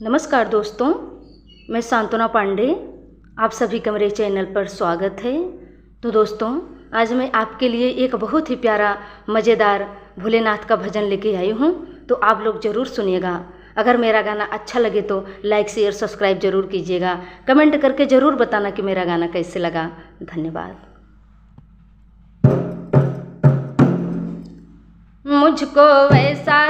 नमस्कार दोस्तों, मैं सांत्वना पांडे, आप सभी का मेरे चैनल पर स्वागत है। तो दोस्तों, आज मैं आपके लिए एक बहुत ही प्यारा मज़ेदार भोलेनाथ का भजन लेके आई हूँ, तो आप लोग ज़रूर सुनिएगा। अगर मेरा गाना अच्छा लगे तो लाइक शेयर सब्सक्राइब ज़रूर कीजिएगा। कमेंट करके ज़रूर बताना कि मेरा गाना कैसे लगा। धन्यवाद। मुझको वैसा